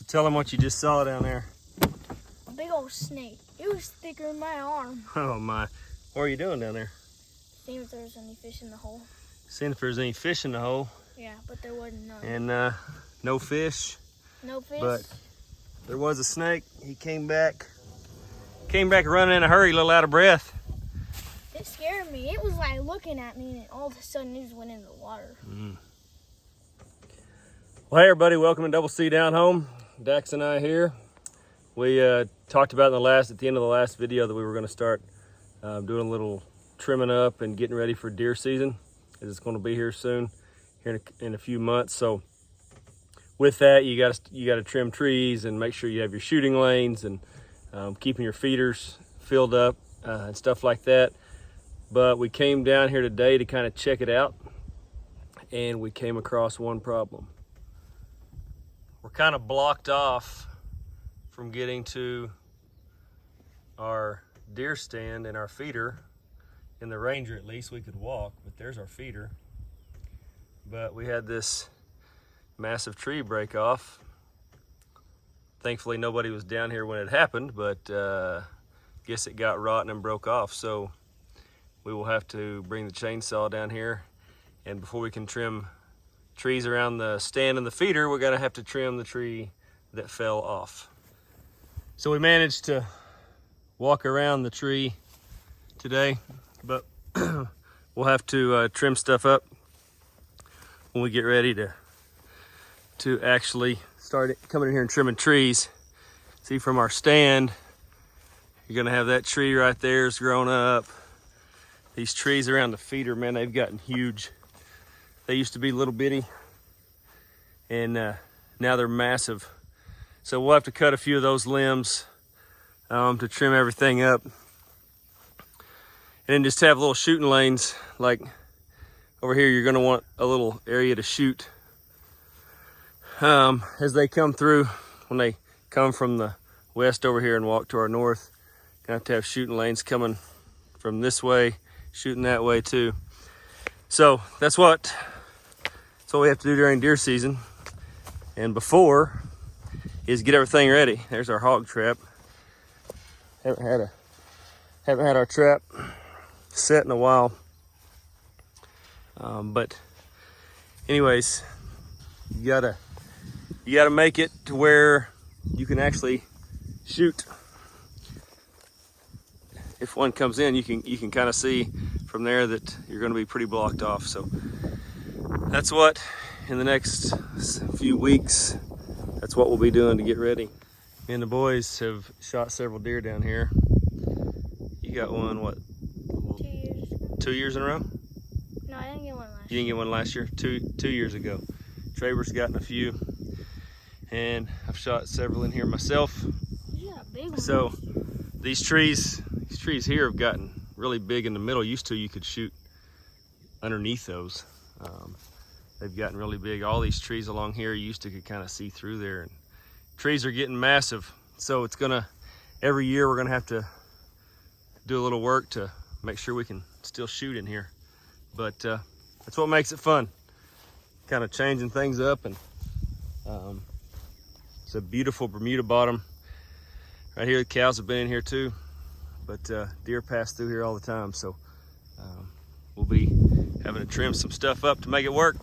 Tell them what you just saw down there. A big old snake. It was thicker than my arm. Oh my. What are you doing down there? Seeing if there's any fish in the hole. Seeing if there's any fish in the hole. Yeah, but there wasn't none. And no fish. No fish? But there was a snake. He came back running in a hurry, a little out of breath. It scared me. It was like looking at me and all of a sudden it just went into the water. Well, hey everybody, welcome to Double C Down Home. Dax and I here. We talked about at the end of the last video that we were going to start doing a little trimming up and getting ready for deer season. It's going to be here soon, here in a few months. So with that, you got to trim trees and make sure you have your shooting lanes and keeping your feeders filled up and stuff like that. But we came down here today to kind of check it out, and we came across one problem. We're kind of blocked off from getting to our deer stand and our feeder. In the Ranger, at least we could walk, but there's our feeder. But we had this massive tree break off. Thankfully nobody was down here when it happened, but guess it got rotten and broke off. So we will have to bring the chainsaw down here, and before we can trim trees around the stand and the feeder, we're gonna have to trim the tree that fell off. So we managed to walk around the tree today, but we'll have to trim stuff up when we get ready to actually start coming in here and trimming trees. See, from our stand, you're gonna have that tree right there is grown up. These trees around the feeder, man, they've gotten huge. They used to be little bitty, and now they're massive. So we'll have to cut a few of those limbs to trim everything up. And then just have little shooting lanes. Like over here, you're gonna want a little area to shoot. As they come through, when they come from the west over here and walk to our north, gonna have to have shooting lanes coming from this way, shooting that way too. So that's what we have to do during deer season. And before is get everything ready. There's our hog trap. Haven't had our trap set in a while. But anyways, you gotta make it to where you can actually shoot. If one comes in, you can kind of see from there that you're going to be pretty blocked off. So that's what, in the next few weeks, that's what we'll be doing to get ready. Me and the boys have shot several deer down here. You got one, what? 2 years ago. 2 years in a row? No, I didn't get one last year. You didn't get one last year? Two years ago. Traver's gotten a few, and I've shot several in here myself. You got a big one. So these trees here have gotten really big in the middle. Used to, you could shoot underneath those. They've gotten really big. All these trees along here, you used to could kind of see through there. And trees are getting massive. So it's every year we're gonna have to do a little work to make sure we can still shoot in here. But that's what makes it fun. Kind of changing things up. And it's a beautiful Bermuda bottom. Right here, the cows have been in here too. But deer pass through here all the time, so we'll be having to trim some stuff up to make it work.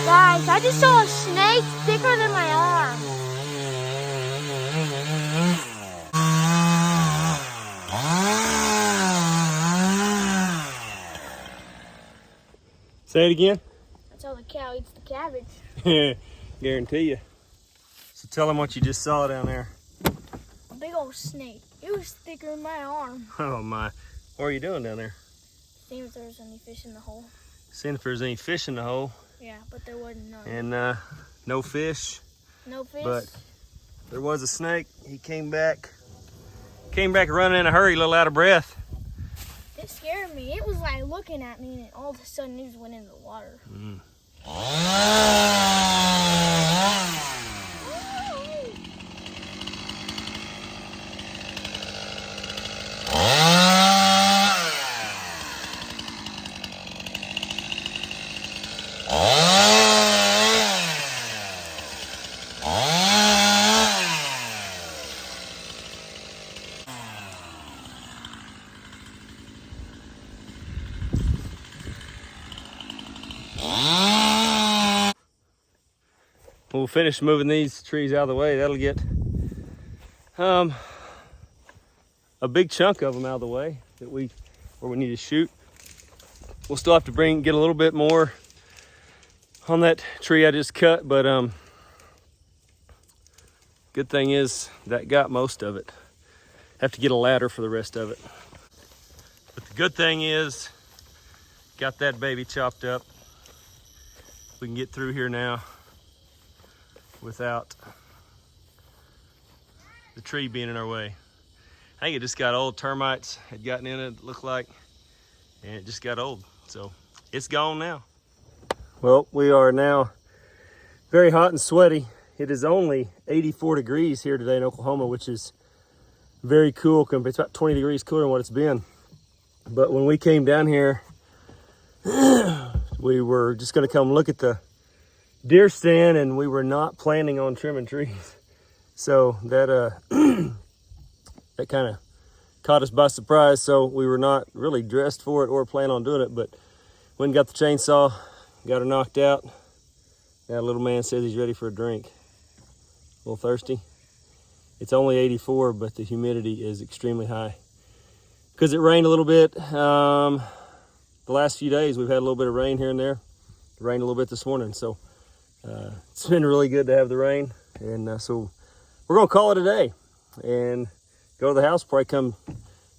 Guys, I just saw a snake thicker than my arm. Say it again. That's how the cow eats the cabbage. Guarantee you. So tell them what you just saw down there. A big old snake. It was thicker than my arm. Oh my. What are you doing down there? Seeing if there's any fish in the hole. Seeing if there's any fish in the hole. Yeah, but there wasn't none. And no fish. No fish? But there was a snake. He came back Came back running in a hurry, a little out of breath. It scared me. It was like looking at me, and all of a sudden it just went into the water. Mm. We'll finish moving these trees out of the way. That'll get a big chunk of them out of the way where we need to shoot. We'll still have to get a little bit more on that tree I just cut, but good thing is that got most of it. Have to get a ladder for the rest of it. But the good thing is, got that baby chopped up. We can get through here now without the tree being in our way. I think it just got old. Termites had gotten in it looked like, and it just got old. So it's gone now. Well, we are now very hot and sweaty. It is only 84 degrees here today in Oklahoma, which is very cool. It's about 20 degrees cooler than what it's been. But when we came down here, we were just gonna come look at the deer stand, and we were not planning on trimming trees. So that that kind of caught us by surprise. So we were not really dressed for it or planning on doing it, but went and got the chainsaw, got her knocked out. Now little man says he's ready for a drink. A little thirsty. It's only 84, but the humidity is extremely high. Because it rained a little bit. The last few days we've had a little bit of rain here and there. It rained a little bit this morning, so it's been really good to have the rain. And so we're gonna call it a day and go to the house, probably come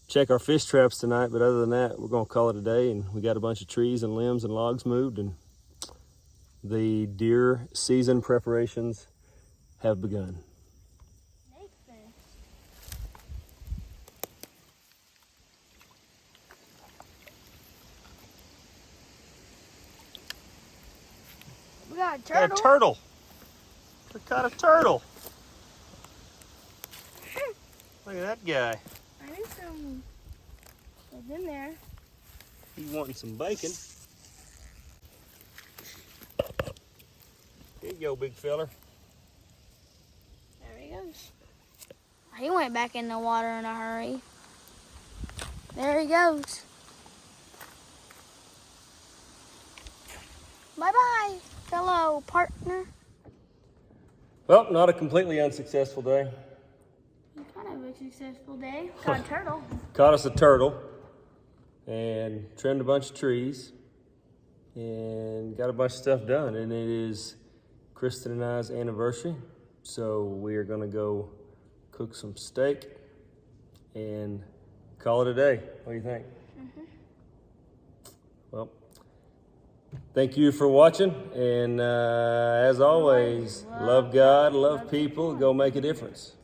check our fish traps tonight. But other than that, we're gonna call it a day, and we got a bunch of trees and limbs and logs moved, and the deer season preparations have begun. We got a Got a turtle. turtle. We caught a turtle. Look at that guy. I knew some was in there. He's wanting some bacon. Here you go, big feller. There he goes. He went back in the water in a hurry. There he goes. Bye-bye, fellow partner. Well, not a completely unsuccessful day. Kind of a successful day. Got a turtle. Caught us a turtle and trimmed a bunch of trees and got a bunch of stuff done. And it is Kristen and I's anniversary. So we are gonna go cook some steak and call it a day. What do you think? Mm-hmm. Well, thank you for watching. And as always, love God, love people, go make a difference.